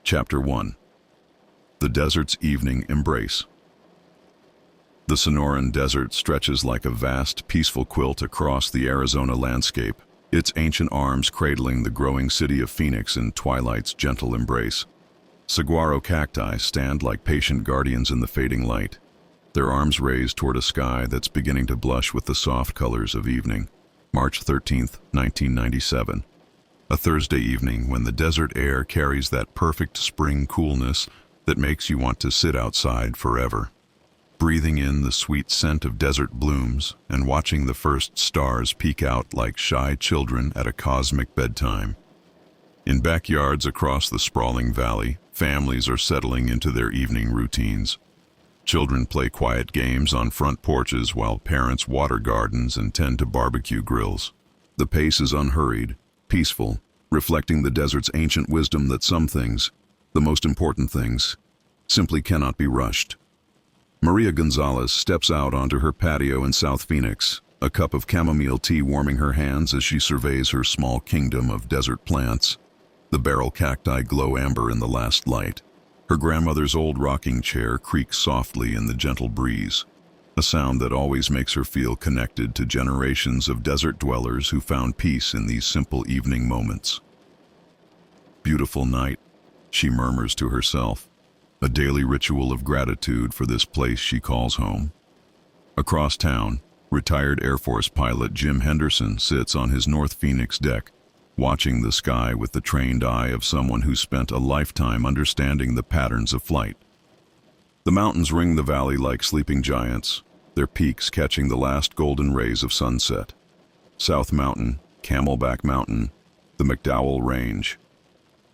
Chapter 1. The Desert's Evening Embrace. The Sonoran Desert stretches like a vast, peaceful quilt across the Arizona landscape, its ancient arms cradling the growing city of Phoenix in twilight's gentle embrace. Saguaro cacti stand like patient guardians in the fading light, their arms raised toward a sky that's beginning to blush with the soft colors of evening. March 13th, 1997. A Thursday evening when the desert air carries that perfect spring coolness that makes you want to sit outside forever, breathing in the sweet scent of desert blooms and watching the first stars peek out like shy children at a cosmic bedtime. In backyards across the sprawling valley, families are settling into their evening routines. Children play quiet games on front porches while parents water gardens and tend to barbecue grills. The pace is unhurried, peaceful, reflecting the desert's ancient wisdom that some things, the most important things, simply cannot be rushed. Maria Gonzalez steps out onto her patio in South Phoenix, a cup of chamomile tea warming her hands as she surveys her small kingdom of desert plants. The barrel cacti glow amber in the last light. Her grandmother's old rocking chair creaks softly in the gentle breeze, a sound that always makes her feel connected to generations of desert dwellers who found peace in these simple evening moments. Beautiful night, she murmurs to herself, a daily ritual of gratitude for this place she calls home. Across town, retired Air Force pilot Jim Henderson sits on his North Phoenix deck, watching the sky with the trained eye of someone who spent a lifetime understanding the patterns of flight. The mountains ring the valley like sleeping giants, their peaks catching the last golden rays of sunset. South Mountain, Camelback Mountain, the McDowell Range.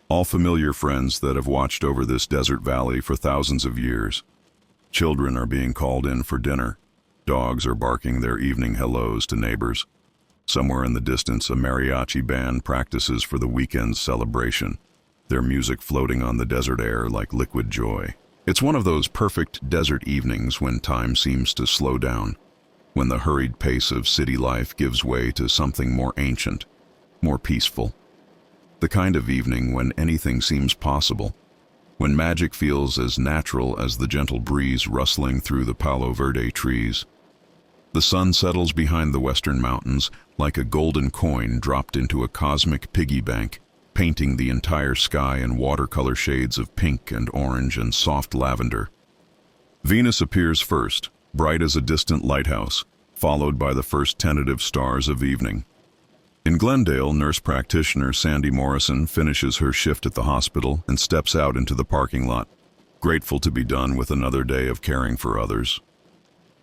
All familiar friends that have watched over this desert valley for thousands of years. Children are being called in for dinner. Dogs are barking their evening hellos to neighbors. Somewhere in the distance, a mariachi band practices for the weekend's celebration, their music floating on the desert air like liquid joy. It's one of those perfect desert evenings when time seems to slow down, when the hurried pace of city life gives way to something more ancient, more peaceful. The kind of evening when anything seems possible, when magic feels as natural as the gentle breeze rustling through the Palo Verde trees. The sun settles behind the western mountains like a golden coin dropped into a cosmic piggy bank, painting the entire sky in watercolor shades of pink and orange and soft lavender. Venus appears first, bright as a distant lighthouse, followed by the first tentative stars of evening. In Glendale, nurse practitioner Sandy Morrison finishes her shift at the hospital and steps out into the parking lot, grateful to be done with another day of caring for others.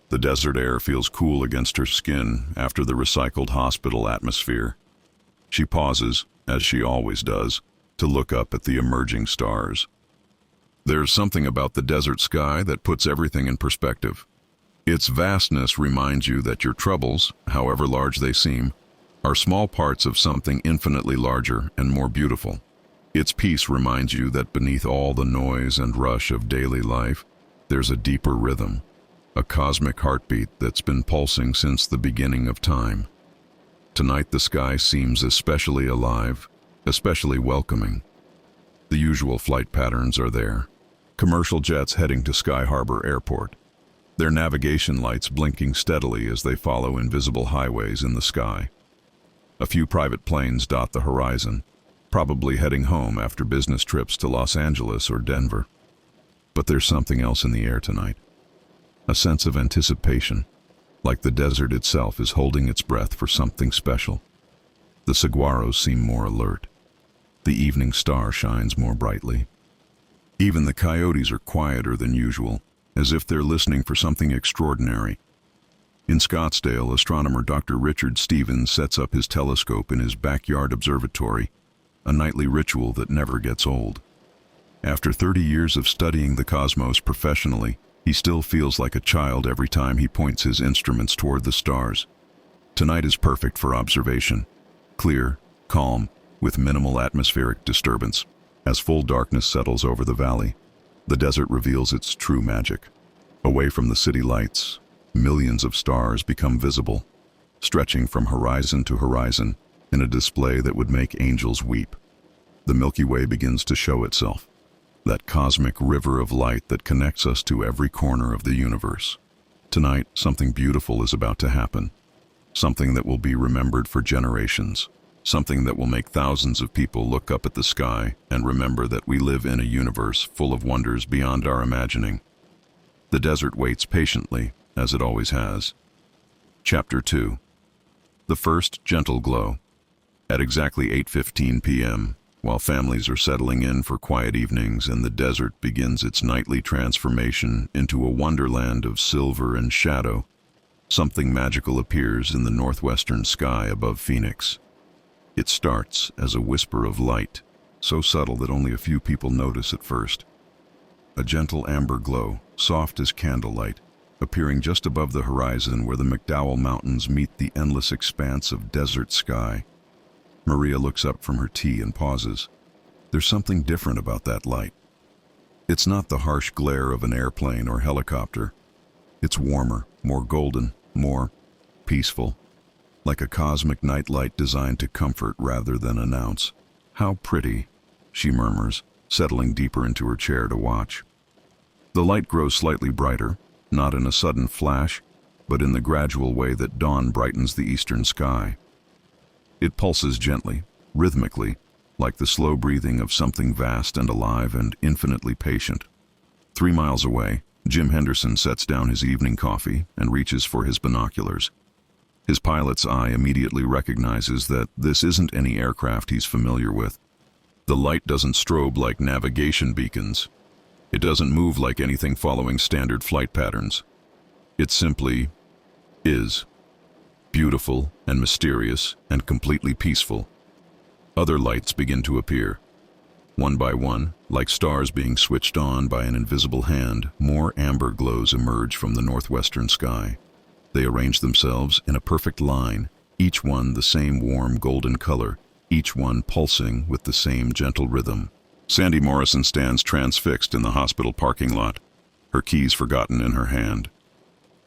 The desert air feels cool against her skin after the recycled hospital atmosphere. She pauses, as she always does, to look up at the emerging stars. There's something about the desert sky that puts everything in perspective. Its vastness reminds you that your troubles, however large they seem, are small parts of something infinitely larger and more beautiful. Its peace reminds you that beneath all the noise and rush of daily life, there's a deeper rhythm, a cosmic heartbeat that's been pulsing since the beginning of time. Tonight the sky seems especially alive, especially welcoming. The usual flight patterns are there. Commercial jets heading to Sky Harbor Airport, their navigation lights blinking steadily as they follow invisible highways in the sky. A few private planes dot the horizon, probably heading home after business trips to Los Angeles or Denver. But there's something else in the air tonight. A sense of anticipation, like the desert itself is holding its breath for something special. The saguaros seem more alert. The evening star shines more brightly. Even the coyotes are quieter than usual, as if they're listening for something extraordinary. In Scottsdale, astronomer Dr. Richard Stevens sets up his telescope in his backyard observatory, a nightly ritual that never gets old. After 30 years of studying the cosmos professionally, he still feels like a child every time he points his instruments toward the stars. Tonight is perfect for observation. Clear, calm, with minimal atmospheric disturbance. As full darkness settles over the valley, the desert reveals its true magic. Away from the city lights, millions of stars become visible, stretching from horizon to horizon in a display that would make angels weep. The Milky Way begins to show itself, that cosmic river of light that connects us to every corner of the universe. Tonight, something beautiful is about to happen. Something that will be remembered for generations. Something that will make thousands of people look up at the sky and remember that we live in a universe full of wonders beyond our imagining. The desert waits patiently, as it always has. Chapter 2. The first gentle glow. At exactly 8:15 p.m., while families are settling in for quiet evenings and the desert begins its nightly transformation into a wonderland of silver and shadow, something magical appears in the northwestern sky above Phoenix. It starts as a whisper of light, so subtle that only a few people notice at first. A gentle amber glow, soft as candlelight, appearing just above the horizon where the McDowell Mountains meet the endless expanse of desert sky. Maria looks up from her tea and pauses. There's something different about that light. It's not the harsh glare of an airplane or helicopter. It's warmer, more golden, more peaceful, like a cosmic nightlight designed to comfort rather than announce. "How pretty," she murmurs, settling deeper into her chair to watch. The light grows slightly brighter, not in a sudden flash, but in the gradual way that dawn brightens the eastern sky. It pulses gently, rhythmically, like the slow breathing of something vast and alive and infinitely patient. 3 miles away, Jim Henderson sets down his evening coffee and reaches for his binoculars. His pilot's eye immediately recognizes that this isn't any aircraft he's familiar with. The light doesn't strobe like navigation beacons. It doesn't move like anything following standard flight patterns. It simply is. Beautiful and mysterious and completely peaceful. Other lights begin to appear. One by one, like stars being switched on by an invisible hand, more amber glows emerge from the northwestern sky. They arrange themselves in a perfect line, each one the same warm golden color, each one pulsing with the same gentle rhythm. Sandy Morrison stands transfixed in the hospital parking lot, her keys forgotten in her hand.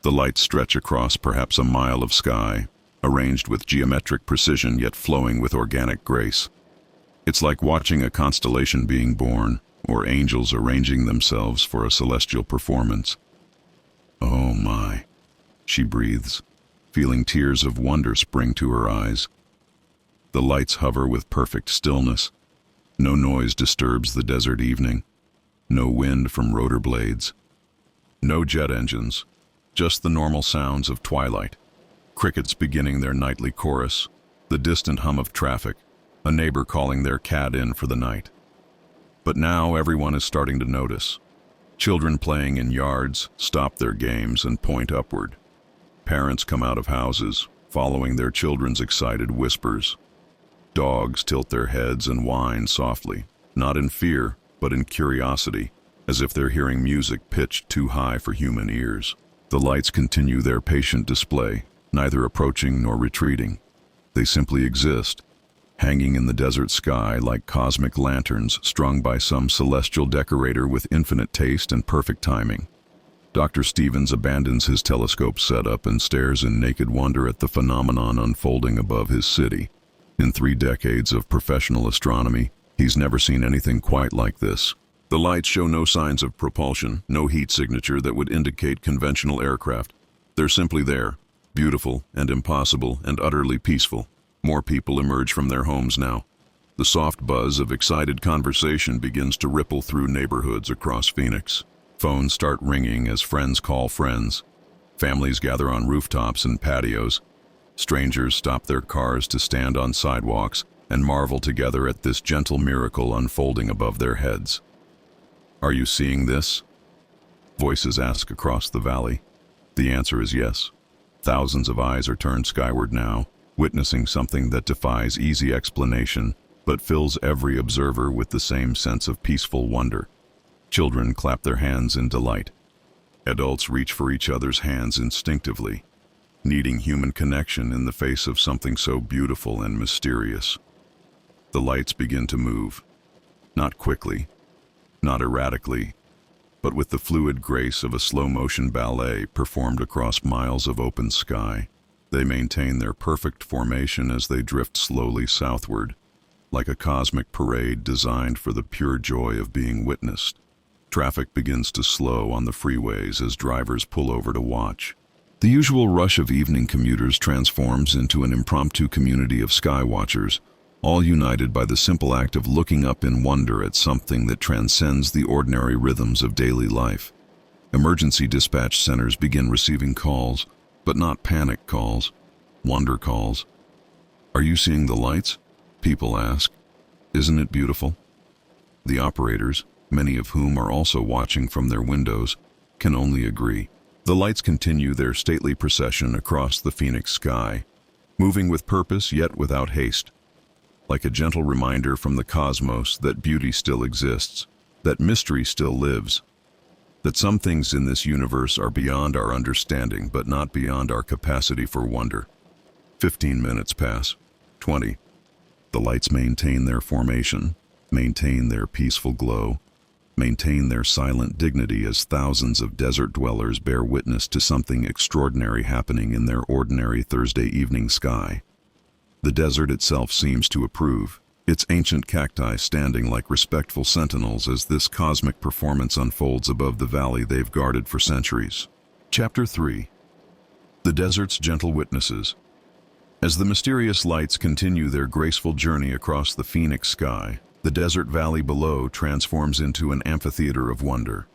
The lights stretch across perhaps a mile of sky, arranged with geometric precision yet flowing with organic grace. It's like watching a constellation being born, or angels arranging themselves for a celestial performance. "Oh my," she breathes, feeling tears of wonder spring to her eyes. The lights hover with perfect stillness. No noise disturbs the desert evening. No wind from rotor blades. No jet engines. Just the normal sounds of twilight. Crickets beginning their nightly chorus, the distant hum of traffic, a neighbor calling their cat in for the night. But now everyone is starting to notice. Children playing in yards stop their games and point upward. Parents come out of houses, following their children's excited whispers. Dogs tilt their heads and whine softly, not in fear, but in curiosity, as if they're hearing music pitched too high for human ears. The lights continue their patient display, neither approaching nor retreating. They simply exist, hanging in the desert sky like cosmic lanterns strung by some celestial decorator with infinite taste and perfect timing. Dr. Stevens abandons his telescope setup and stares in naked wonder at the phenomenon unfolding above his city. In 3 decades of professional astronomy, he's never seen anything quite like this. The lights show no signs of propulsion, no heat signature that would indicate conventional aircraft. They're simply there, beautiful and impossible and utterly peaceful. More people emerge from their homes now. The soft buzz of excited conversation begins to ripple through neighborhoods across Phoenix. Phones start ringing as friends call friends. Families gather on rooftops and patios. Strangers stop their cars to stand on sidewalks and marvel together at this gentle miracle unfolding above their heads. "Are you seeing this?" Voices ask across the valley. The answer is yes. Thousands of eyes are turned skyward now, witnessing something that defies easy explanation, but fills every observer with the same sense of peaceful wonder. Children clap their hands in delight. Adults reach for each other's hands instinctively, needing human connection in the face of something so beautiful and mysterious. The lights begin to move, not quickly, not erratically, but with the fluid grace of a slow-motion ballet performed across miles of open sky. They maintain their perfect formation as they drift slowly southward, like a cosmic parade designed for the pure joy of being witnessed. Traffic begins to slow on the freeways as drivers pull over to watch. The usual rush of evening commuters transforms into an impromptu community of sky watchers, all united by the simple act of looking up in wonder at something that transcends the ordinary rhythms of daily life. Emergency dispatch centers begin receiving calls, but not panic calls, wonder calls. "Are you seeing the lights?" people ask. "Isn't it beautiful?" The operators, many of whom are also watching from their windows, can only agree. The lights continue their stately procession across the Phoenix sky, moving with purpose yet without haste, like a gentle reminder from the cosmos that beauty still exists, that mystery still lives, that some things in this universe are beyond our understanding but not beyond our capacity for wonder. 15 minutes pass. 20. The lights maintain their formation, maintain their peaceful glow, maintain their silent dignity as thousands of desert dwellers bear witness to something extraordinary happening in their ordinary Thursday evening sky. The desert itself seems to approve, its ancient cacti standing like respectful sentinels as this cosmic performance unfolds above the valley they've guarded for centuries. Chapter 3. The Desert's Gentle Witnesses. As the mysterious lights continue their graceful journey across the Phoenix sky, the desert valley below transforms into an amphitheater of wonder.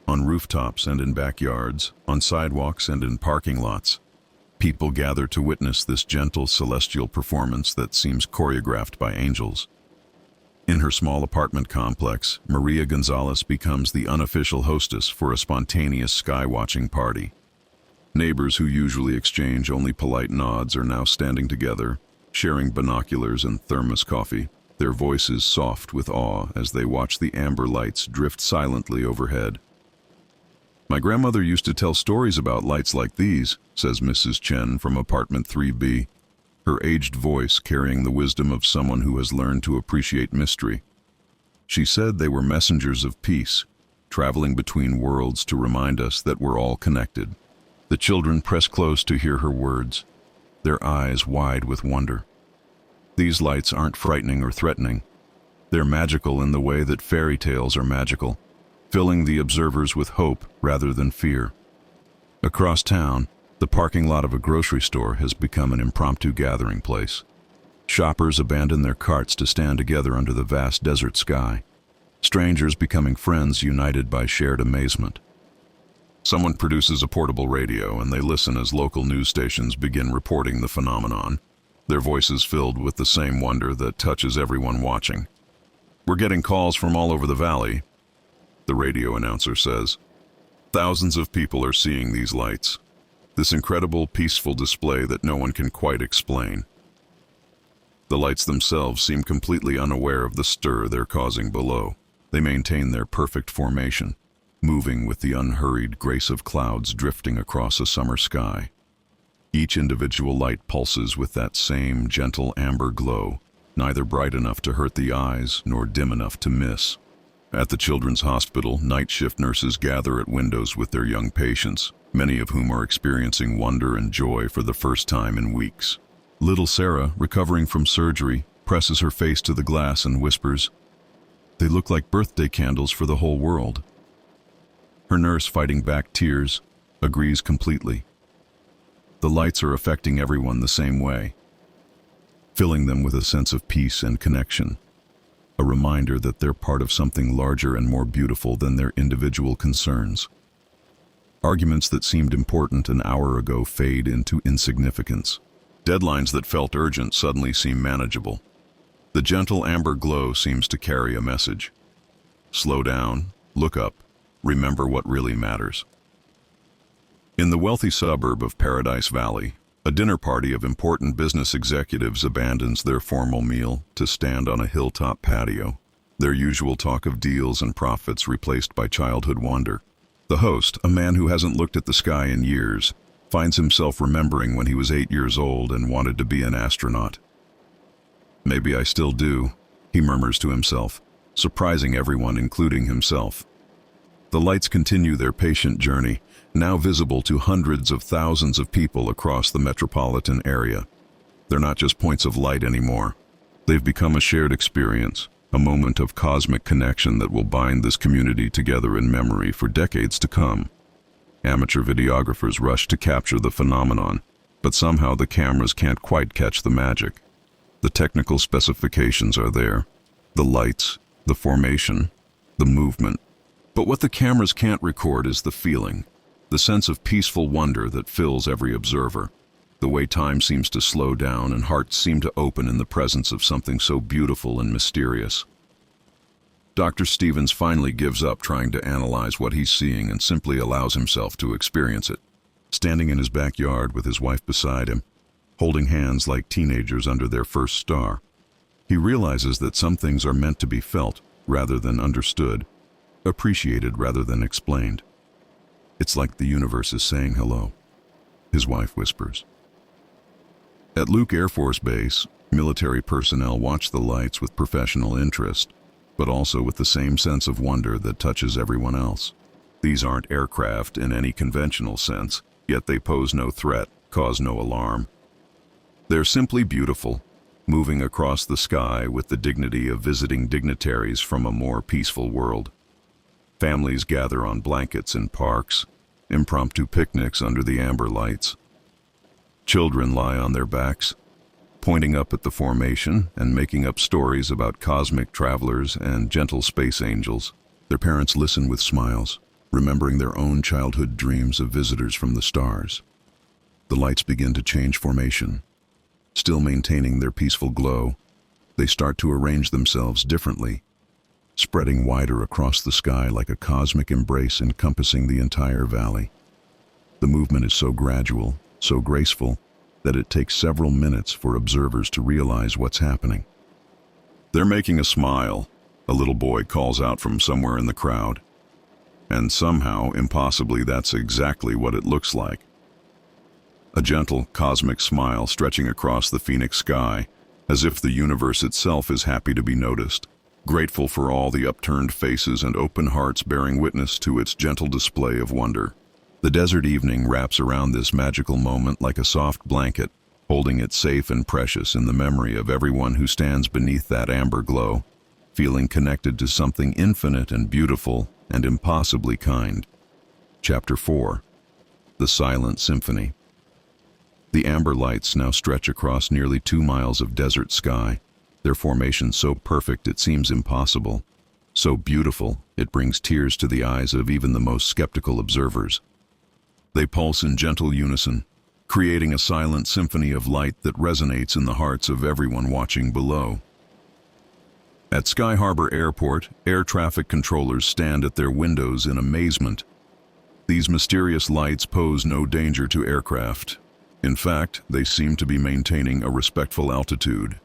On rooftops and in backyards, on sidewalks and in parking lots, people gather to witness this gentle celestial performance that seems choreographed by angels. In her small apartment complex, Maria Gonzalez becomes the unofficial hostess for a spontaneous sky-watching party. Neighbors who usually exchange only polite nods are now standing together, sharing binoculars and thermos coffee, their voices soft with awe as they watch the amber lights drift silently overhead. "My grandmother used to tell stories about lights like these," says Mrs. Chen from apartment 3B, her aged voice carrying the wisdom of someone who has learned to appreciate mystery. She said they were messengers of peace, traveling between worlds to remind us that we're all connected. The children press close to hear her words, their eyes wide with wonder. These lights aren't frightening or threatening. They're magical in the way that fairy tales are magical, filling the observers with hope rather than fear. Across town, the parking lot of a grocery store has become an impromptu gathering place. Shoppers abandon their carts to stand together under the vast desert sky, strangers becoming friends united by shared amazement. Someone produces a portable radio and they listen as local news stations begin reporting the phenomenon, their voices filled with the same wonder that touches everyone watching. "We're getting calls from all over the valley," the radio announcer says. "Thousands of people are seeing these lights, this incredible, peaceful display that no one can quite explain." The lights themselves seem completely unaware of the stir they're causing below. They maintain their perfect formation, moving with the unhurried grace of clouds drifting across a summer sky. Each individual light pulses with that same gentle amber glow, neither bright enough to hurt the eyes nor dim enough to miss. At the children's hospital, night shift nurses gather at windows with their young patients, many of whom are experiencing wonder and joy for the first time in weeks. Little Sarah, recovering from surgery, presses her face to the glass and whispers, "They look like birthday candles for the whole world." Her nurse, fighting back tears, agrees completely. The lights are affecting everyone the same way, filling them with a sense of peace and connection, a reminder that they're part of something larger and more beautiful than their individual concerns. Arguments that seemed important an hour ago fade into insignificance. Deadlines that felt urgent suddenly seem manageable. The gentle amber glow seems to carry a message. Slow down, look up, remember what really matters. In the wealthy suburb of Paradise Valley, a dinner party of important business executives abandons their formal meal to stand on a hilltop patio, their usual talk of deals and profits replaced by childhood wonder. The host, a man who hasn't looked at the sky in years, finds himself remembering when he was 8 years old and wanted to be an astronaut. "Maybe I still do," he murmurs to himself, surprising everyone, including himself. The lights continue their patient journey, now visible to hundreds of thousands of people across the metropolitan area. They're not just points of light anymore. They've become a shared experience, a moment of cosmic connection that will bind this community together in memory for decades to come. Amateur videographers rush to capture the phenomenon, but somehow the cameras can't quite catch the magic. The technical specifications are there, the lights, the formation, the movement. But what the cameras can't record is the feeling, the sense of peaceful wonder that fills every observer. The way time seems to slow down and hearts seem to open in the presence of something so beautiful and mysterious. Dr. Stevens finally gives up trying to analyze what he's seeing and simply allows himself to experience it. Standing in his backyard with his wife beside him, holding hands like teenagers under their first star, he realizes that some things are meant to be felt rather than understood, appreciated rather than explained. It's like the universe is saying hello, his wife whispers. At Luke Air Force Base, military personnel watch the lights with professional interest, but also with the same sense of wonder that touches everyone else. These aren't aircraft in any conventional sense, yet they pose no threat, cause no alarm. They're simply beautiful, moving across the sky with the dignity of visiting dignitaries from a more peaceful world. Families gather on blankets in parks, impromptu picnics under the amber lights. Children lie on their backs, pointing up at the formation and making up stories about cosmic travelers and gentle space angels. Their parents listen with smiles, remembering their own childhood dreams of visitors from the stars. The lights begin to change formation. Still maintaining their peaceful glow, they start to arrange themselves differently, spreading wider across the sky like a cosmic embrace encompassing the entire valley. The movement is so gradual, so graceful, that it takes several minutes for observers to realize what's happening. "They're making a smile," a little boy calls out from somewhere in the crowd. And somehow, impossibly, that's exactly what it looks like. A gentle, cosmic smile stretching across the Phoenix sky, as if the universe itself is happy to be noticed, grateful for all the upturned faces and open hearts bearing witness to its gentle display of wonder. The desert evening wraps around this magical moment like a soft blanket, holding it safe and precious in the memory of everyone who stands beneath that amber glow, feeling connected to something infinite and beautiful and impossibly kind. Chapter 4. The Silent Symphony. The amber lights now stretch across nearly 2 miles of desert sky, their formation so perfect it seems impossible, so beautiful it brings tears to the eyes of even the most skeptical observers. They pulse in gentle unison, creating a silent symphony of light that resonates in the hearts of everyone watching below. At Sky Harbor Airport, air traffic controllers stand at their windows in amazement. These mysterious lights pose no danger to aircraft. In fact, they seem to be maintaining a respectful altitude,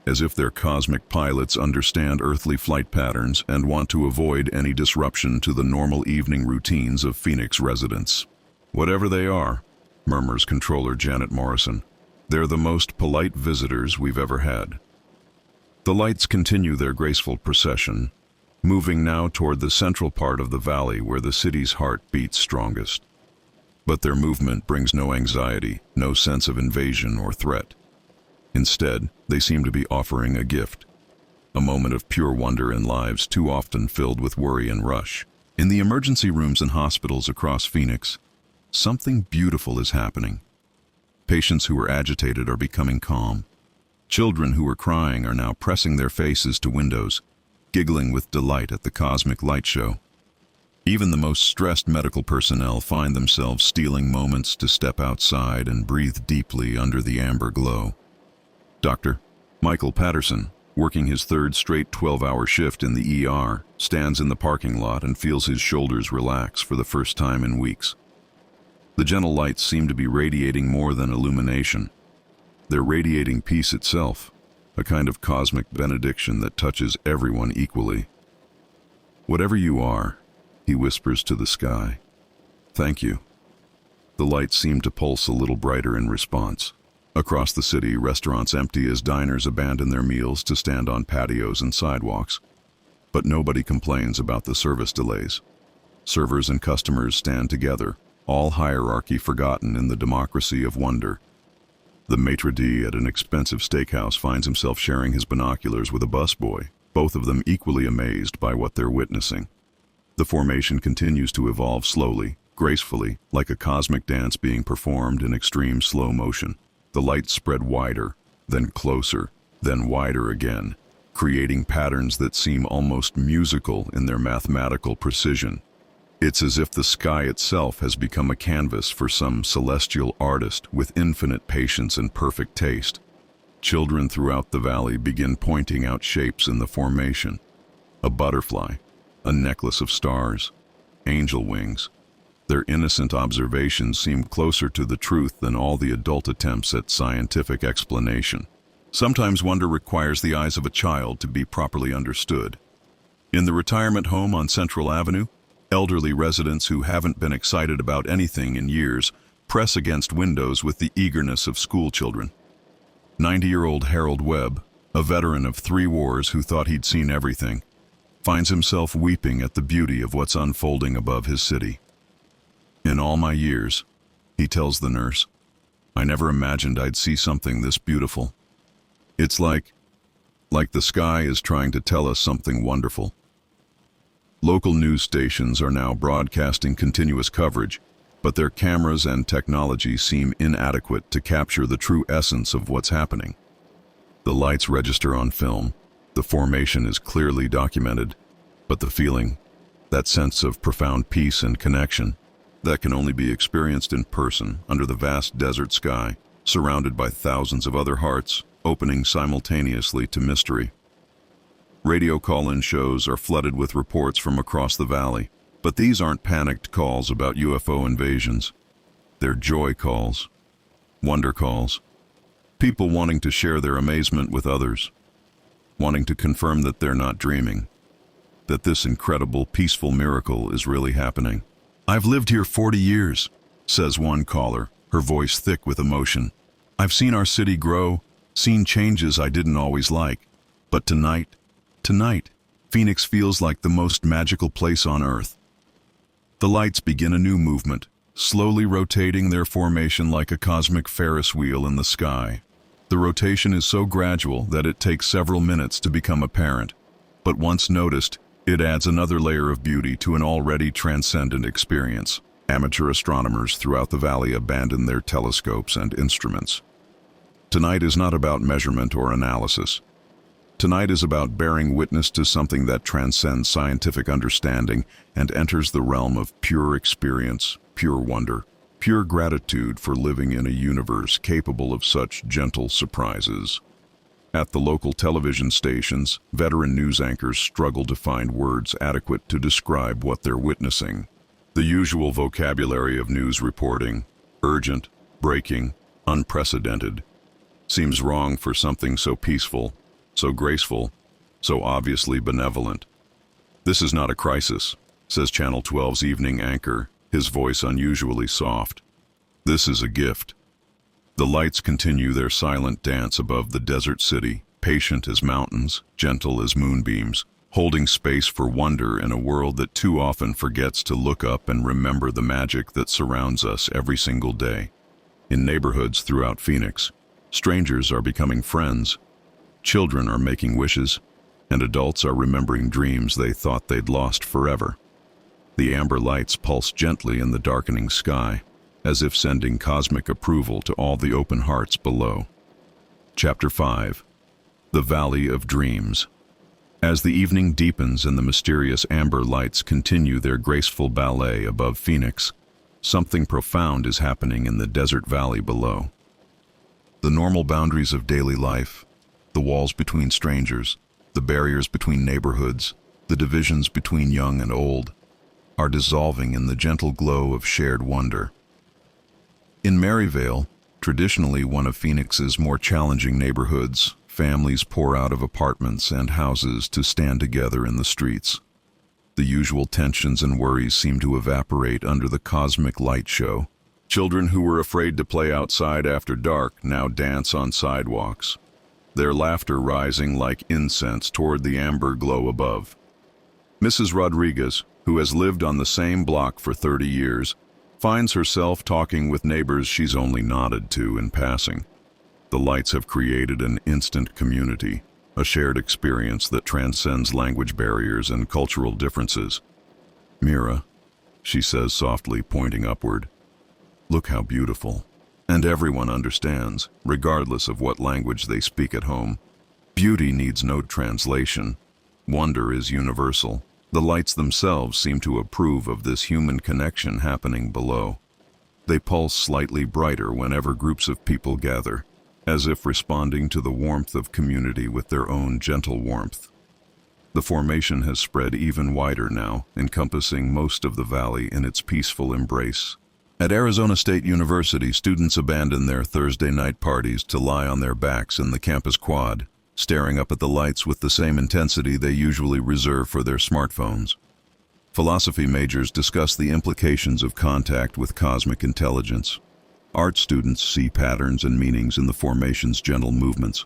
as if their cosmic pilots understand earthly flight patterns and want to avoid any disruption to the normal evening routines of Phoenix residents. "Whatever they are," murmurs controller Janet Morrison, "they're the most polite visitors we've ever had." The lights continue their graceful procession, moving now toward the central part of the valley where the city's heart beats strongest. But their movement brings no anxiety, no sense of invasion or threat. Instead, they seem to be offering a gift, a moment of pure wonder in lives too often filled with worry and rush. In the emergency rooms and hospitals across Phoenix, something beautiful is happening. Patients who were agitated are becoming calm. Children who were crying are now pressing their faces to windows, giggling with delight at the cosmic light show. Even the most stressed medical personnel find themselves stealing moments to step outside and breathe deeply under the amber glow. Dr. Michael Patterson, working his third straight 12-hour shift in the ER, stands in the parking lot and feels his shoulders relax for the first time in weeks. The gentle lights seem to be radiating more than illumination. They're radiating peace itself, a kind of cosmic benediction that touches everyone equally. "Whatever you are," he whispers to the sky, "thank you." The lights seem to pulse a little brighter in response. Across the city, restaurants empty as diners abandon their meals to stand on patios and sidewalks. But nobody complains about the service delays. Servers and customers stand together, all hierarchy forgotten in the democracy of wonder. The maitre d' at an expensive steakhouse finds himself sharing his binoculars with a busboy, both of them equally amazed by what they're witnessing. The formation continues to evolve slowly, gracefully, like a cosmic dance being performed in extreme slow motion. The lights spread wider, then closer, then wider again, creating patterns that seem almost musical in their mathematical precision. It's as if the sky itself has become a canvas for some celestial artist with infinite patience and perfect taste. Children throughout the valley begin pointing out shapes in the formation. A butterfly, a necklace of stars, angel wings. Their innocent observations seem closer to the truth than all the adult attempts at scientific explanation. Sometimes wonder requires the eyes of a child to be properly understood. In the retirement home on Central Avenue, elderly residents who haven't been excited about anything in years press against windows with the eagerness of schoolchildren. 90-year-old Harold Webb, a veteran of 3 wars who thought he'd seen everything, finds himself weeping at the beauty of what's unfolding above his city. In all my years, he tells the nurse, I never imagined I'd see something this beautiful. It's like the sky is trying to tell us something wonderful. Local news stations are now broadcasting continuous coverage, but their cameras and technology seem inadequate to capture the true essence of what's happening. The lights register on film, the formation is clearly documented, but the feeling, that sense of profound peace and connection, that can only be experienced in person under the vast desert sky, surrounded by thousands of other hearts, opening simultaneously to mystery. Radio call-in shows are flooded with reports from across the valley, but these aren't panicked calls about UFO invasions. They're joy calls, wonder calls, people wanting to share their amazement with others, wanting to confirm that they're not dreaming, that this incredible, peaceful miracle is really happening. I've lived here 40 years, says one caller, her voice thick with emotion. I've seen our city grow, seen changes I didn't always like, but tonight, Phoenix feels like the most magical place on Earth. The lights begin a new movement, slowly rotating their formation like a cosmic Ferris wheel in the sky. The rotation is so gradual that it takes several minutes to become apparent, but once noticed, it adds another layer of beauty to an already transcendent experience. Amateur astronomers throughout the valley abandon their telescopes and instruments. Tonight is not about measurement or analysis. Tonight is about bearing witness to something that transcends scientific understanding and enters the realm of pure experience, pure wonder, pure gratitude for living in a universe capable of such gentle surprises. At the local television stations, veteran news anchors struggle to find words adequate to describe what they're witnessing. The usual vocabulary of news reporting, urgent, breaking, unprecedented, seems wrong for something so peaceful, so graceful, so obviously benevolent. This is not a crisis, says Channel 12's evening anchor, his voice unusually soft. This is a gift. The lights continue their silent dance above the desert city, patient as mountains, gentle as moonbeams, holding space for wonder in a world that too often forgets to look up and remember the magic that surrounds us every single day. In neighborhoods throughout Phoenix, strangers are becoming friends. Children are making wishes, and adults are remembering dreams they thought they'd lost forever. The amber lights pulse gently in the darkening sky, as if sending cosmic approval to all the open hearts below. Chapter 5. The Valley of Dreams. As the evening deepens and the mysterious amber lights continue their graceful ballet above Phoenix, something profound is happening in the desert valley below. The normal boundaries of daily life, the walls between strangers, the barriers between neighborhoods, the divisions between young and old, are dissolving in the gentle glow of shared wonder. In Maryvale, traditionally one of Phoenix's more challenging neighborhoods, families pour out of apartments and houses to stand together in the streets. The usual tensions and worries seem to evaporate under the cosmic light show. Children who were afraid to play outside after dark now dance on sidewalks, their laughter rising like incense toward the amber glow above. Mrs. Rodriguez, who has lived on the same block for 30 years, finds herself talking with neighbors she's only nodded to in passing. The lights have created an instant community, a shared experience that transcends language barriers and cultural differences. "Mira," she says softly, pointing upward. "Look how beautiful." And everyone understands, regardless of what language they speak at home. Beauty needs no translation. Wonder is universal. The lights themselves seem to approve of this human connection happening below. They pulse slightly brighter whenever groups of people gather, as if responding to the warmth of community with their own gentle warmth. The formation has spread even wider now, encompassing most of the valley in its peaceful embrace. At Arizona State University, students abandon their Thursday night parties to lie on their backs in the campus quad, staring up at the lights with the same intensity they usually reserve for their smartphones. Philosophy majors discuss the implications of contact with cosmic intelligence. Art students see patterns and meanings in the formation's gentle movements.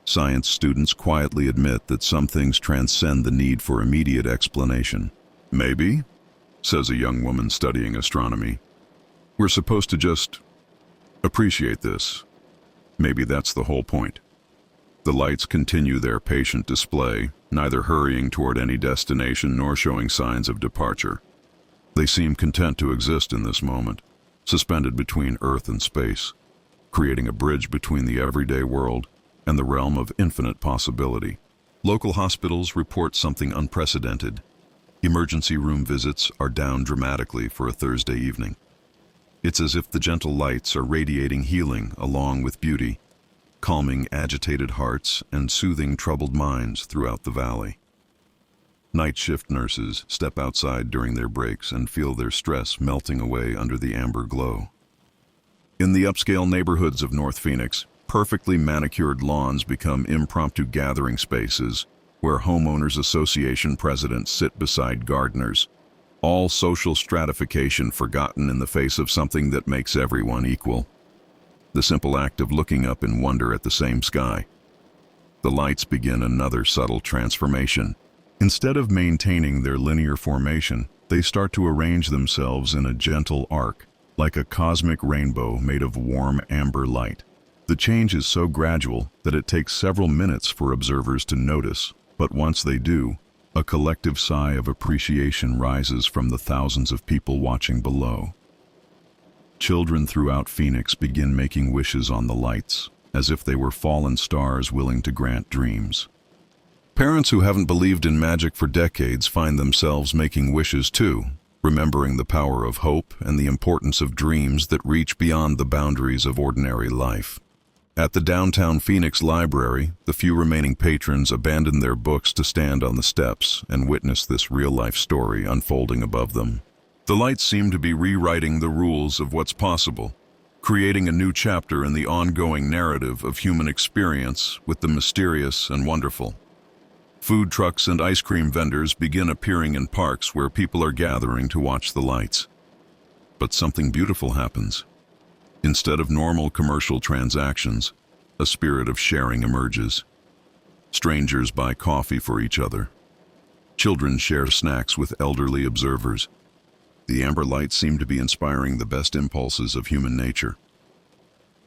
Science students quietly admit that some things transcend the need for immediate explanation. "Maybe," says a young woman studying astronomy, "we're supposed to just appreciate this. Maybe that's the whole point." The lights continue their patient display, neither hurrying toward any destination nor showing signs of departure. They seem content to exist in this moment, suspended between Earth and space, creating a bridge between the everyday world and the realm of infinite possibility. Local hospitals report something unprecedented. Emergency room visits are down dramatically for a Thursday evening. It's as if the gentle lights are radiating healing along with beauty, calming agitated hearts and soothing troubled minds throughout the valley. Night shift nurses step outside during their breaks and feel their stress melting away under the amber glow. In the upscale neighborhoods of North Phoenix, perfectly manicured lawns become impromptu gathering spaces where homeowners association presidents sit beside gardeners, all social stratification forgotten in the face of something that makes everyone equal. The simple act of looking up in wonder at the same sky. The lights begin another subtle transformation. Instead of maintaining their linear formation, they start to arrange themselves in a gentle arc, like a cosmic rainbow made of warm amber light. The change is so gradual that it takes several minutes for observers to notice, but once they do, a collective sigh of appreciation rises from the thousands of people watching below. Children throughout Phoenix begin making wishes on the lights, as if they were fallen stars willing to grant dreams. Parents who haven't believed in magic for decades find themselves making wishes too, remembering the power of hope and the importance of dreams that reach beyond the boundaries of ordinary life. At the downtown Phoenix Library, the few remaining patrons abandon their books to stand on the steps and witness this real-life story unfolding above them. The lights seem to be rewriting the rules of what's possible, creating a new chapter in the ongoing narrative of human experience with the mysterious and wonderful. Food trucks and ice cream vendors begin appearing in parks where people are gathering to watch the lights. But something beautiful happens. Instead of normal commercial transactions, a spirit of sharing emerges. Strangers buy coffee for each other. Children share snacks with elderly observers. The amber lights seem to be inspiring the best impulses of human nature.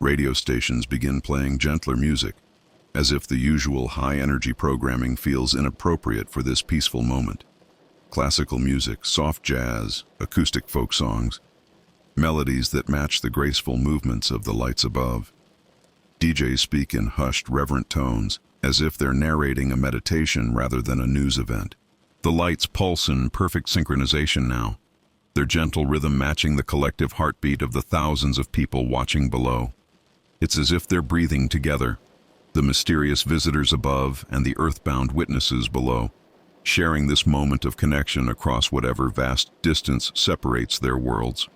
Radio stations begin playing gentler music, as if the usual high-energy programming feels inappropriate for this peaceful moment. Classical music, soft jazz, acoustic folk songs, melodies that match the graceful movements of the lights above. DJs speak in hushed, reverent tones, as if they're narrating a meditation rather than a news event. The lights pulse in perfect synchronization now, their gentle rhythm matching the collective heartbeat of the thousands of people watching below. It's as if they're breathing together, the mysterious visitors above and the earthbound witnesses below, sharing this moment of connection across whatever vast distance separates their worlds.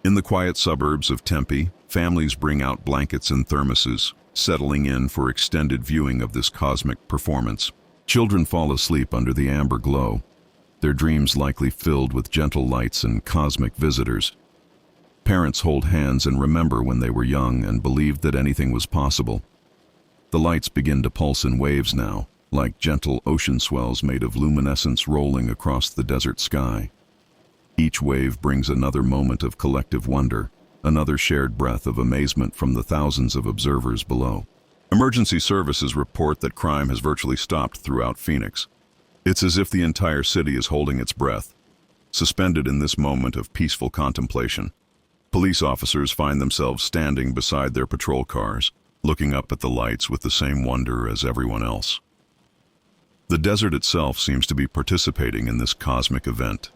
In the quiet suburbs of Tempe, families bring out blankets and thermoses, settling in for extended viewing of this cosmic performance. Children fall asleep under the amber glow, their dreams likely filled with gentle lights and cosmic visitors. Parents hold hands and remember when they were young and believed that anything was possible. The lights begin to pulse in waves now, like gentle ocean swells made of luminescence rolling across the desert sky. Each wave brings another moment of collective wonder, another shared breath of amazement from the thousands of observers below. Emergency services report that crime has virtually stopped throughout Phoenix. It's as if the entire city is holding its breath, suspended in this moment of peaceful contemplation. Police officers find themselves standing beside their patrol cars, looking up at the lights with the same wonder as everyone else. The desert itself seems to be participating in this cosmic event.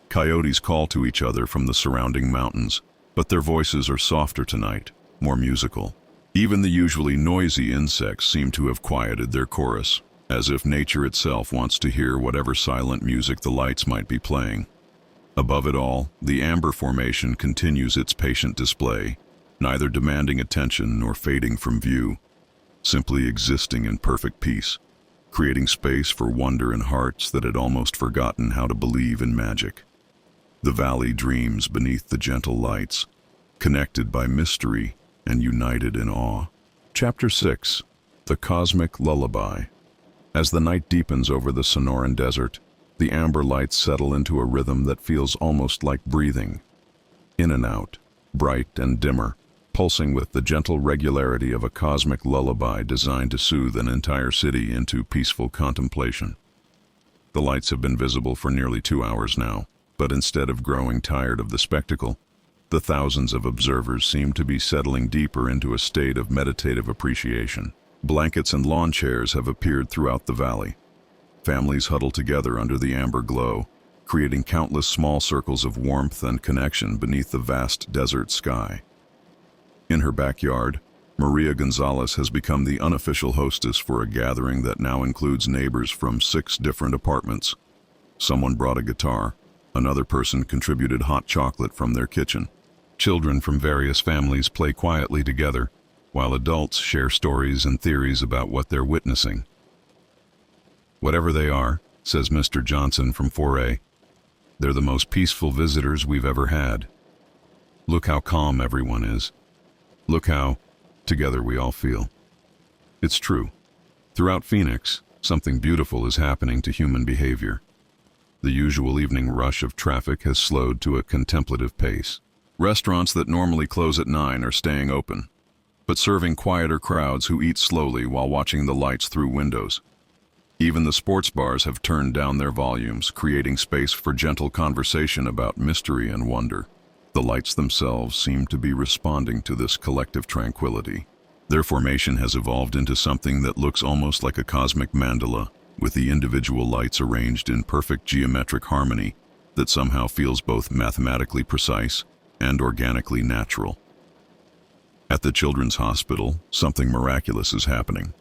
Coyotes call to each other from the surrounding mountains, but their voices are softer tonight, more musical. Even the usually noisy insects seem to have quieted their chorus, as if nature itself wants to hear whatever silent music the lights might be playing. Above it all, the amber formation continues its patient display, neither demanding attention nor fading from view, simply existing in perfect peace, creating space for wonder in hearts that had almost forgotten how to believe in magic. The valley dreams beneath the gentle lights, connected by mystery and united in awe. Chapter 6. The Cosmic Lullaby. As the night deepens over the Sonoran Desert, the amber lights settle into a rhythm that feels almost like breathing. In and out, bright and dimmer, pulsing with the gentle regularity of a cosmic lullaby designed to soothe an entire city into peaceful contemplation. The lights have been visible for nearly 2 hours now, but instead of growing tired of the spectacle, the thousands of observers seem to be settling deeper into a state of meditative appreciation. Blankets and lawn chairs have appeared throughout the valley. Families huddle together under the amber glow, creating countless small circles of warmth and connection beneath the vast desert sky. In her backyard, Maria Gonzalez has become the unofficial hostess for a gathering that now includes neighbors from 6 different apartments. Someone brought a guitar, another person contributed hot chocolate from their kitchen. Children from various families play quietly together, while adults share stories and theories about what they're witnessing. "Whatever they are," says Mr. Johnson from 4A, "they're the most peaceful visitors we've ever had. Look how calm everyone is. Look how together we all feel." It's true. Throughout Phoenix, something beautiful is happening to human behavior. The usual evening rush of traffic has slowed to a contemplative pace. Restaurants that normally close at 9 are staying open, but serving quieter crowds who eat slowly while watching the lights through windows. Even the sports bars have turned down their volumes, creating space for gentle conversation about mystery and wonder. The lights themselves seem to be responding to this collective tranquility. Their formation has evolved into something that looks almost like a cosmic mandala, with the individual lights arranged in perfect geometric harmony that somehow feels both mathematically precise and organically natural. At the Children's Hospital, something miraculous is happening.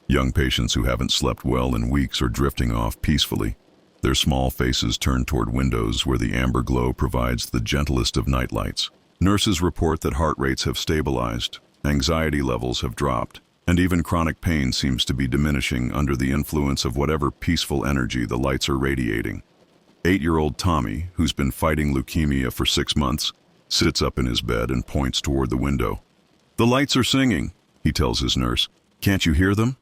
Young patients who haven't slept well in weeks are drifting off peacefully, their small faces turned toward windows where the amber glow provides the gentlest of nightlights. Nurses report that heart rates have stabilized, anxiety levels have dropped, and even chronic pain seems to be diminishing under the influence of whatever peaceful energy the lights are radiating. 8-year-old Tommy, who's been fighting leukemia for 6 months, sits up in his bed and points toward the window. "The lights are singing," he tells his nurse. "Can't you hear them?"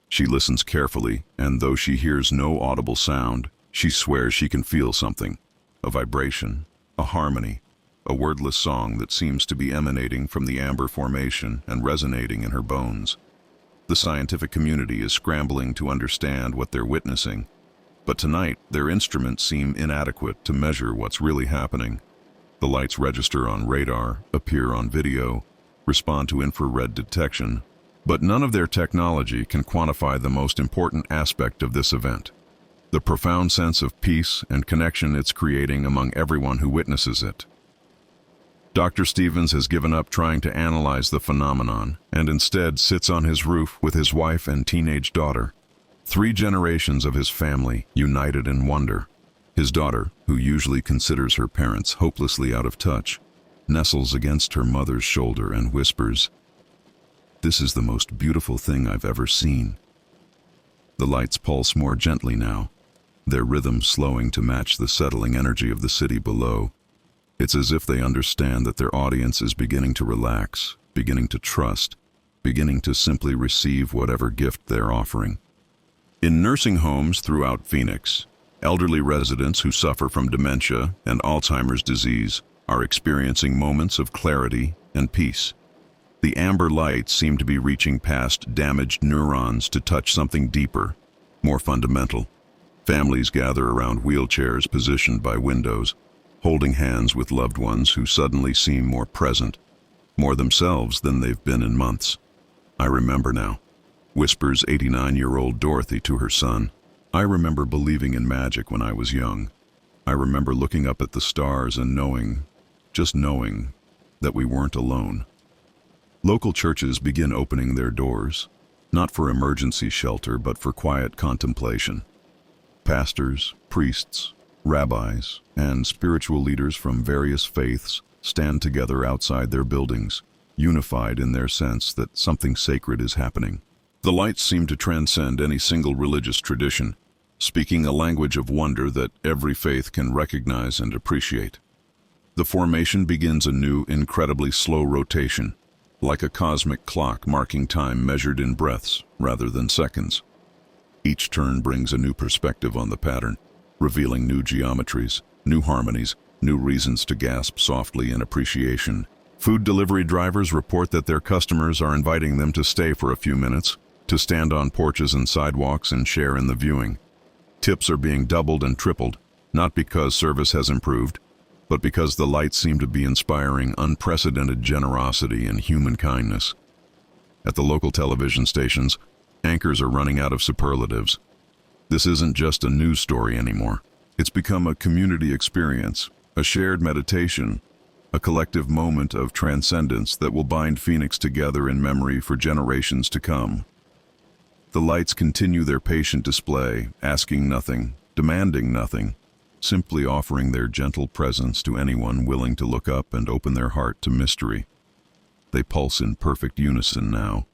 She listens carefully, and though she hears no audible sound, she swears she can feel something. A vibration, a harmony, a wordless song that seems to be emanating from the amber formation and resonating in her bones. The scientific community is scrambling to understand what they're witnessing, but tonight their instruments seem inadequate to measure what's really happening. The lights register on radar, appear on video, respond to infrared detection, but none of their technology can quantify the most important aspect of this event: the profound sense of peace and connection it's creating among everyone who witnesses it. Dr. Stevens has given up trying to analyze the phenomenon and instead sits on his roof with his wife and teenage daughter. 3 generations of his family united in wonder. His daughter, who usually considers her parents hopelessly out of touch, nestles against her mother's shoulder and whispers, "This is the most beautiful thing I've ever seen." The lights pulse more gently now, their rhythm slowing to match the settling energy of the city below. It's as if they understand that their audience is beginning to relax, beginning to trust, beginning to simply receive whatever gift they're offering. In nursing homes throughout Phoenix, elderly residents who suffer from dementia and Alzheimer's disease are experiencing moments of clarity and peace. The amber lights seem to be reaching past damaged neurons to touch something deeper, more fundamental. Families gather around wheelchairs positioned by windows, holding hands with loved ones who suddenly seem more present, more themselves than they've been in months. "I remember now," whispers 89-year-old Dorothy to her son. "I remember believing in magic when I was young. I remember looking up at the stars and knowing, just knowing, that we weren't alone." Local churches begin opening their doors, not for emergency shelter but for quiet contemplation. Pastors, priests, rabbis, and spiritual leaders from various faiths stand together outside their buildings, unified in their sense that something sacred is happening. The lights seem to transcend any single religious tradition, speaking a language of wonder that every faith can recognize and appreciate. The formation begins a new, incredibly slow rotation, like a cosmic clock marking time measured in breaths rather than seconds. Each turn brings a new perspective on the pattern, revealing new geometries, new harmonies, new reasons to gasp softly in appreciation. Food delivery drivers report that their customers are inviting them to stay for a few minutes, to stand on porches and sidewalks and share in the viewing. Tips are being doubled and tripled, not because service has improved, but because the lights seem to be inspiring unprecedented generosity and human kindness. At the local television stations, anchors are running out of superlatives. This isn't just a news story anymore. It's become a community experience, a shared meditation, a collective moment of transcendence that will bind Phoenix together in memory for generations to come. The lights continue their patient display, asking nothing, demanding nothing, simply offering their gentle presence to anyone willing to look up and open their heart to mystery. They pulse in perfect unison now,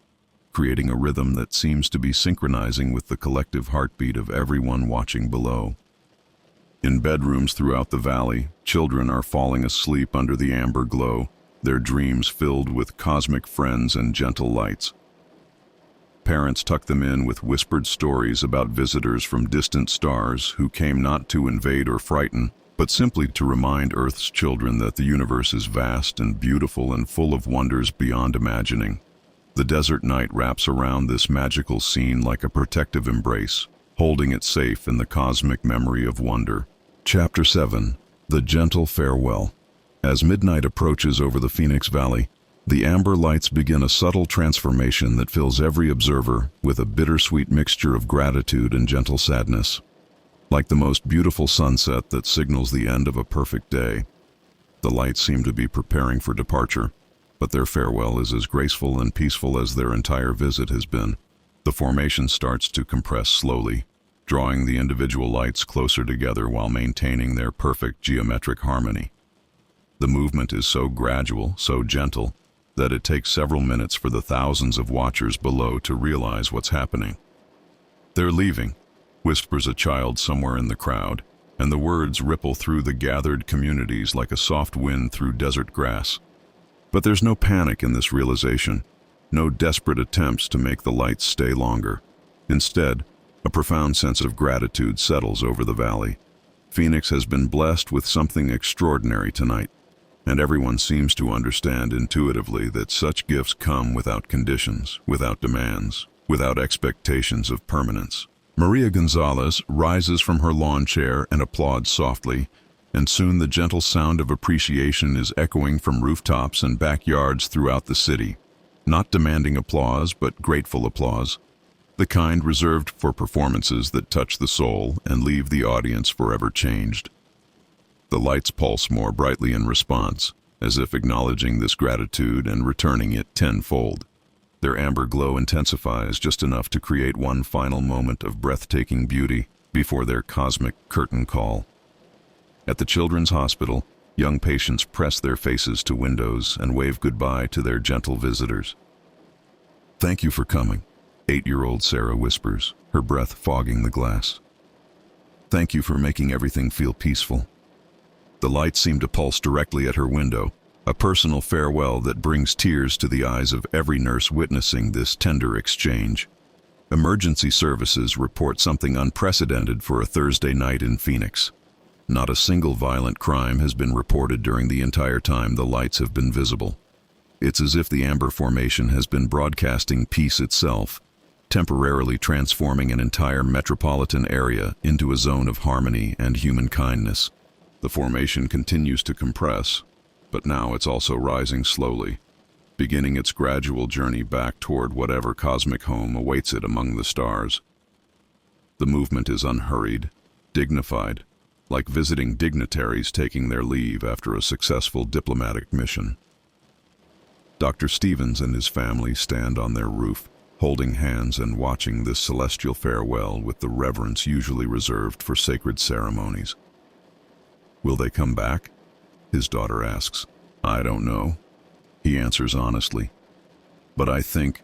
creating a rhythm that seems to be synchronizing with the collective heartbeat of everyone watching below. In bedrooms throughout the valley, children are falling asleep under the amber glow, their dreams filled with cosmic friends and gentle lights. Parents tuck them in with whispered stories about visitors from distant stars who came not to invade or frighten, but simply to remind Earth's children that the universe is vast and beautiful and full of wonders beyond imagining. The desert night wraps around this magical scene like a protective embrace, holding it safe in the cosmic memory of wonder. Chapter 7. The Gentle Farewell. As midnight approaches over the Phoenix Valley, the amber lights begin a subtle transformation that fills every observer with a bittersweet mixture of gratitude and gentle sadness. Like the most beautiful sunset that signals the end of a perfect day, the lights seem to be preparing for departure, but their farewell is as graceful and peaceful as their entire visit has been. The formation starts to compress slowly, drawing the individual lights closer together while maintaining their perfect geometric harmony. The movement is so gradual, so gentle, that it takes several minutes for the thousands of watchers below to realize what's happening. "They're leaving," whispers a child somewhere in the crowd, and the words ripple through the gathered communities like a soft wind through desert grass. But there's no panic in this realization, no desperate attempts to make the lights stay longer. Instead, a profound sense of gratitude settles over the valley. Phoenix has been blessed with something extraordinary tonight, and everyone seems to understand intuitively that such gifts come without conditions, without demands, without expectations of permanence. Maria Gonzalez rises from her lawn chair and applauds softly, and soon the gentle sound of appreciation is echoing from rooftops and backyards throughout the city. Not demanding applause, but grateful applause, the kind reserved for performances that touch the soul and leave the audience forever changed. The lights pulse more brightly in response, as if acknowledging this gratitude and returning it tenfold. Their amber glow intensifies just enough to create one final moment of breathtaking beauty before their cosmic curtain call. At the Children's Hospital, young patients press their faces to windows and wave goodbye to their gentle visitors. "Thank you for coming," 8-year-old Sarah whispers, her breath fogging the glass. "Thank you for making everything feel peaceful." The lights seem to pulse directly at her window, a personal farewell that brings tears to the eyes of every nurse witnessing this tender exchange. Emergency services report something unprecedented for a Thursday night in Phoenix. Not a single violent crime has been reported during the entire time the lights have been visible. It's as if the amber formation has been broadcasting peace itself, temporarily transforming an entire metropolitan area into a zone of harmony and human kindness. The formation continues to compress, but now it's also rising slowly, beginning its gradual journey back toward whatever cosmic home awaits it among the stars. The movement is unhurried, dignified, like visiting dignitaries taking their leave after a successful diplomatic mission. Dr. Stevens and his family stand on their roof, holding hands and watching this celestial farewell with the reverence usually reserved for sacred ceremonies. "Will they come back?" his daughter asks. "I don't know," he answers honestly. "But I think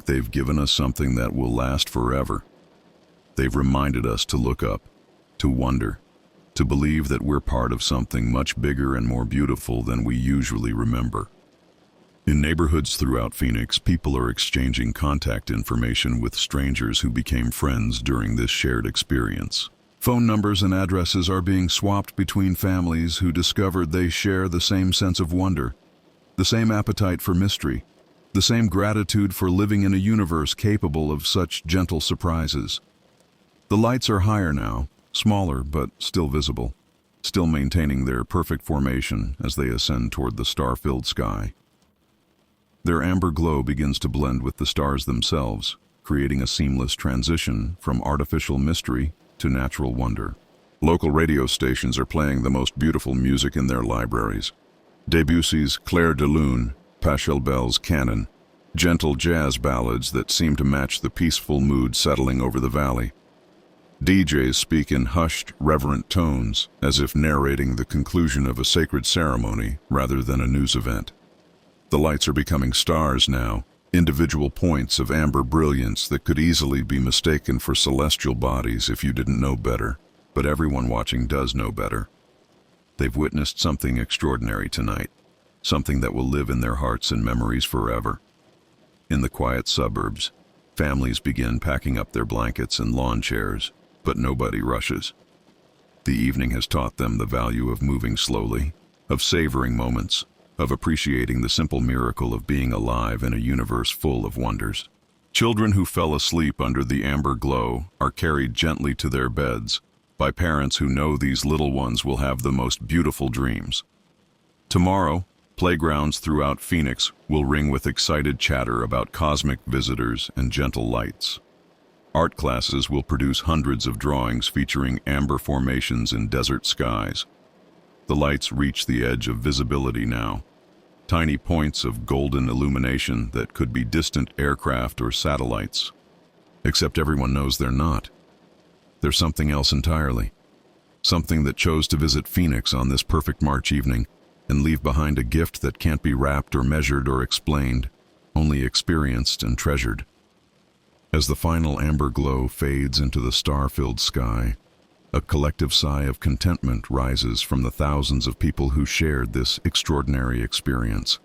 they've given us something that will last forever. They've reminded us to look up, to wonder, to believe that we're part of something much bigger and more beautiful than we usually remember." In neighborhoods throughout Phoenix, people are exchanging contact information with strangers who became friends during this shared experience. Phone numbers and addresses are being swapped between families who discovered they share the same sense of wonder, the same appetite for mystery, the same gratitude for living in a universe capable of such gentle surprises. The lights are higher now, smaller but still visible, still maintaining their perfect formation as they ascend toward the star-filled sky. Their amber glow begins to blend with the stars themselves, creating a seamless transition from artificial mystery to natural wonder. Local radio stations are playing the most beautiful music in their libraries. Debussy's Clair de Lune, Pachelbel's Canon, gentle jazz ballads that seem to match the peaceful mood settling over the valley. DJs speak in hushed, reverent tones, as if narrating the conclusion of a sacred ceremony rather than a news event. The lights are becoming stars now, individual points of amber brilliance that could easily be mistaken for celestial bodies if you didn't know better, but everyone watching does know better. They've witnessed something extraordinary tonight, something that will live in their hearts and memories forever. In the quiet suburbs, families begin packing up their blankets and lawn chairs, but nobody rushes. The evening has taught them the value of moving slowly, of savoring moments, of appreciating the simple miracle of being alive in a universe full of wonders. Children who fell asleep under the amber glow are carried gently to their beds by parents who know these little ones will have the most beautiful dreams. Tomorrow, playgrounds throughout Phoenix will ring with excited chatter about cosmic visitors and gentle lights. Art classes will produce hundreds of drawings featuring amber formations in desert skies. The lights reach the edge of visibility now, tiny points of golden illumination that could be distant aircraft or satellites. Except everyone knows they're not. They're something else entirely. Something that chose to visit Phoenix on this perfect March evening and leave behind a gift that can't be wrapped or measured or explained, only experienced and treasured. As the final amber glow fades into the star-filled sky, a collective sigh of contentment rises from the thousands of people who shared this extraordinary experience.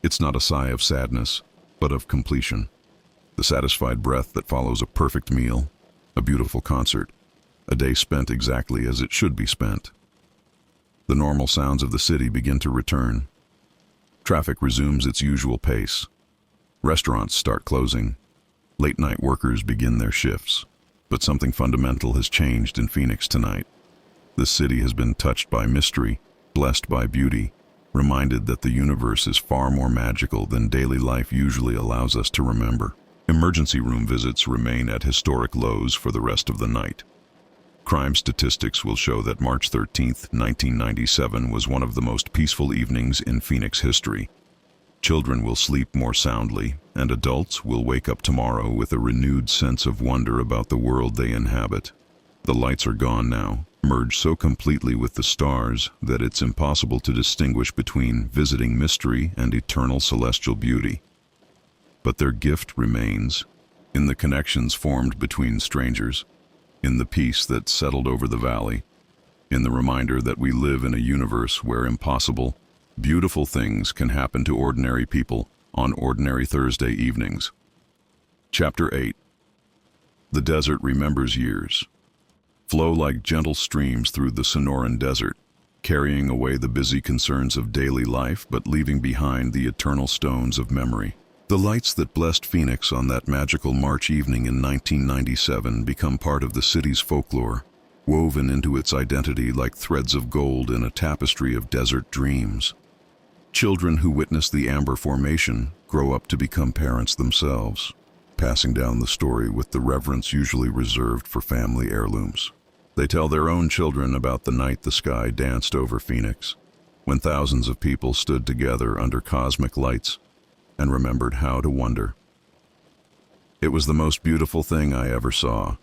It's not a sigh of sadness, but of completion. The satisfied breath that follows a perfect meal, a beautiful concert, a day spent exactly as it should be spent. The normal sounds of the city begin to return. Traffic resumes its usual pace. Restaurants start closing. Late-night workers begin their shifts. But something fundamental has changed in Phoenix tonight. The city has been touched by mystery, blessed by beauty, reminded that the universe is far more magical than daily life usually allows us to remember. Emergency room visits remain at historic lows for the rest of the night. Crime statistics will show that March 13, 1997 was one of the most peaceful evenings in Phoenix history. Children will sleep more soundly, and adults will wake up tomorrow with a renewed sense of wonder about the world they inhabit. The lights are gone now, merged so completely with the stars that it's impossible to distinguish between visiting mystery and eternal celestial beauty. But their gift remains, in the connections formed between strangers, in the peace that settled over the valley, in the reminder that we live in a universe where impossible, beautiful things can happen to ordinary people on ordinary Thursday evenings. Chapter 8. The desert remembers years. flow like gentle streams through the Sonoran Desert, carrying away the busy concerns of daily life but leaving behind the eternal stones of memory. The lights that blessed Phoenix on that magical March evening in 1997 become part of the city's folklore, woven into its identity like threads of gold in a tapestry of desert dreams. Children who witness the amber formation grow up to become parents themselves, passing down the story with the reverence usually reserved for family heirlooms. They tell their own children about the night the sky danced over Phoenix, when thousands of people stood together under cosmic lights and remembered how to wonder. It was the most beautiful thing I ever saw,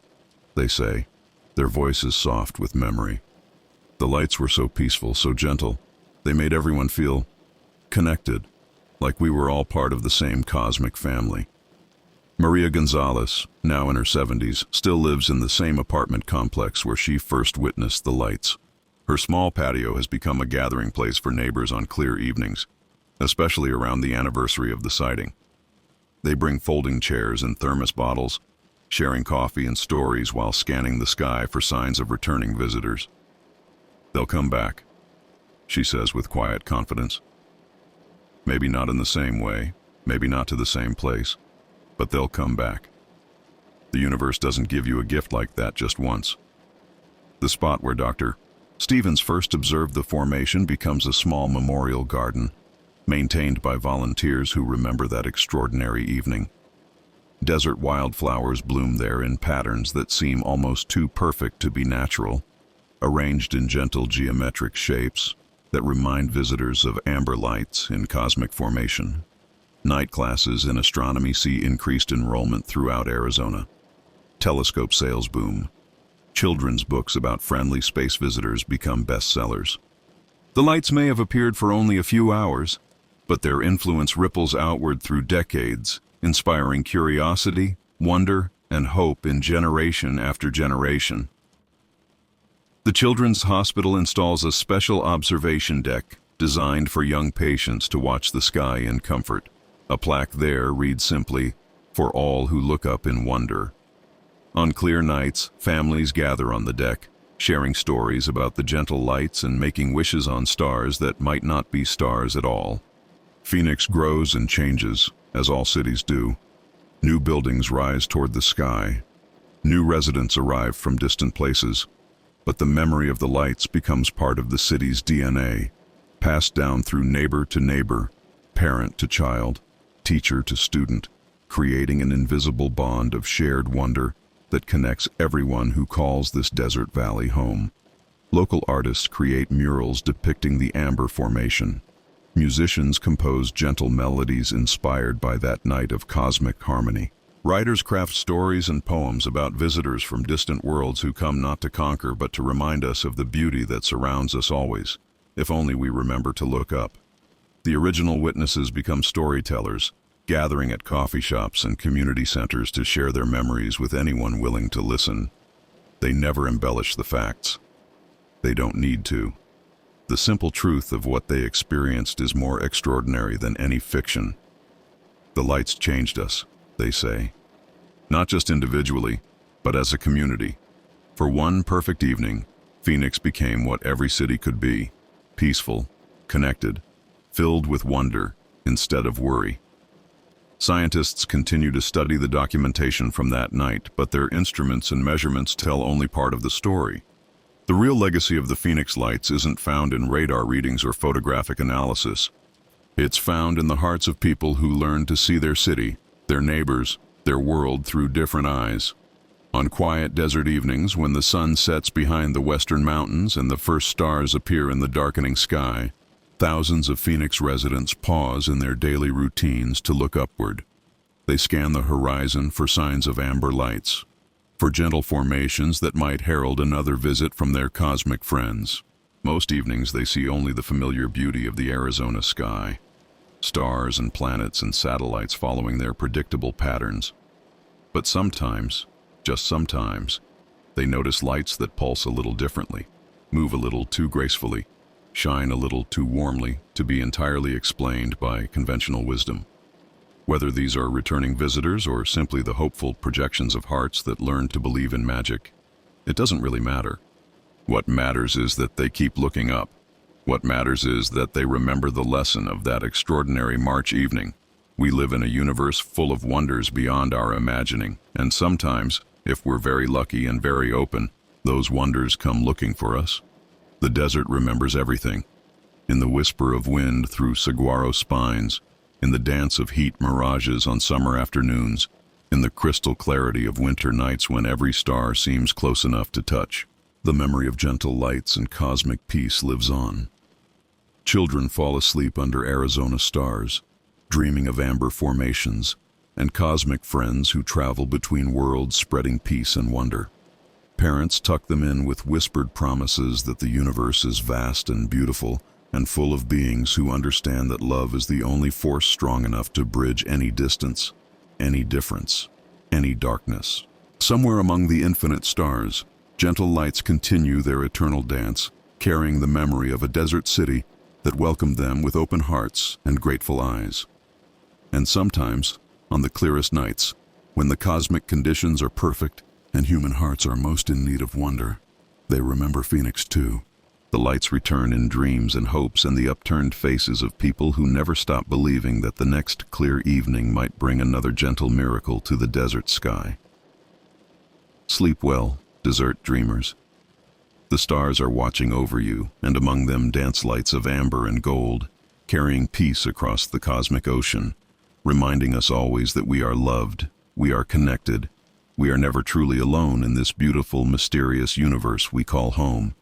they say, their voices soft with memory. The lights were so peaceful, so gentle, they made everyone feel connected, like we were all part of the same cosmic family. Maria Gonzalez, now in her 70s, still lives in the same apartment complex where she first witnessed the lights. Her small patio has become a gathering place for neighbors on clear evenings, especially around the anniversary of the sighting. They bring folding chairs and thermos bottles, sharing coffee and stories while scanning the sky for signs of returning visitors. They'll come back, she says with quiet confidence. Maybe not in the same way, maybe not to the same place, but they'll come back. The universe doesn't give you a gift like that just once. The spot where Dr. Stevens first observed the formation becomes a small memorial garden, maintained by volunteers who remember that extraordinary evening. Desert wildflowers bloom there in patterns that seem almost too perfect to be natural, arranged in gentle geometric shapes that remind visitors of amber lights in cosmic formation. Night classes in astronomy see increased enrollment throughout Arizona. Telescope sales boom. Children's books about friendly space visitors become bestsellers. The lights may have appeared for only a few hours, but their influence ripples outward through decades, inspiring curiosity, wonder, and hope in generation after generation. The Children's Hospital installs a special observation deck designed for young patients to watch the sky in comfort. A plaque there reads simply, "For all who look up in wonder." On clear nights, families gather on the deck, sharing stories about the gentle lights and making wishes on stars that might not be stars at all. Phoenix grows and changes, as all cities do. New buildings rise toward the sky. New residents arrive from distant places. But the memory of the lights becomes part of the city's DNA, passed down through neighbor to neighbor, parent to child, teacher to student, creating an invisible bond of shared wonder that connects everyone who calls this desert valley home. Local artists create murals depicting the amber formation. Musicians compose gentle melodies inspired by that night of cosmic harmony. Writers craft stories and poems about visitors from distant worlds who come not to conquer but to remind us of the beauty that surrounds us always, if only we remember to look up. The original witnesses become storytellers, gathering at coffee shops and community centers to share their memories with anyone willing to listen. They never embellish the facts. They don't need to. The simple truth of what they experienced is more extraordinary than any fiction. The lights changed us, they say. Not just individually, but as a community. For one perfect evening, Phoenix became what every city could be: peaceful, connected, filled with wonder instead of worry. Scientists continue to study the documentation from that night, but their instruments and measurements tell only part of the story. The real legacy of the Phoenix lights isn't found in radar readings or photographic analysis. It's found in the hearts of people who learned to see their city, their neighbors, their world through different eyes. On quiet desert evenings, when the sun sets behind the western mountains and the first stars appear in the darkening sky, thousands of Phoenix residents pause in their daily routines to look upward. They scan the horizon for signs of amber lights, for gentle formations that might herald another visit from their cosmic friends. Most evenings they see only the familiar beauty of the Arizona sky, stars and planets and satellites following their predictable patterns. But sometimes, just sometimes, they notice lights that pulse a little differently, move a little too gracefully, shine a little too warmly to be entirely explained by conventional wisdom. Whether these are returning visitors or simply the hopeful projections of hearts that learn to believe in magic, It doesn't really matter. What matters is that they keep looking up. What matters is that they remember the lesson of that extraordinary March evening. We live in a universe full of wonders beyond our imagining, and sometimes, if we're very lucky and very open, those wonders come looking for us. The desert remembers everything. In the whisper of wind through saguaro spines, in the dance of heat mirages on summer afternoons, in the crystal clarity of winter nights when every star seems close enough to touch, the memory of gentle lights and cosmic peace lives on. Children fall asleep under Arizona stars, dreaming of amber formations and cosmic friends who travel between worlds spreading peace and wonder. Parents tuck them in with whispered promises that the universe is vast and beautiful and full of beings who understand that love is the only force strong enough to bridge any distance, any difference, any darkness. Somewhere among the infinite stars, gentle lights continue their eternal dance, carrying the memory of a desert city that welcomed them with open hearts and grateful eyes. And sometimes, on the clearest nights, when the cosmic conditions are perfect and human hearts are most in need of wonder, they remember Phoenix too. The lights return in dreams and hopes and the upturned faces of people who never stop believing that the next clear evening might bring another gentle miracle to the desert sky. Sleep well, desert dreamers. The stars are watching over you, and among them dance lights of amber and gold, carrying peace across the cosmic ocean, reminding us always that we are loved, we are connected, we are never truly alone in this beautiful, mysterious universe we call home.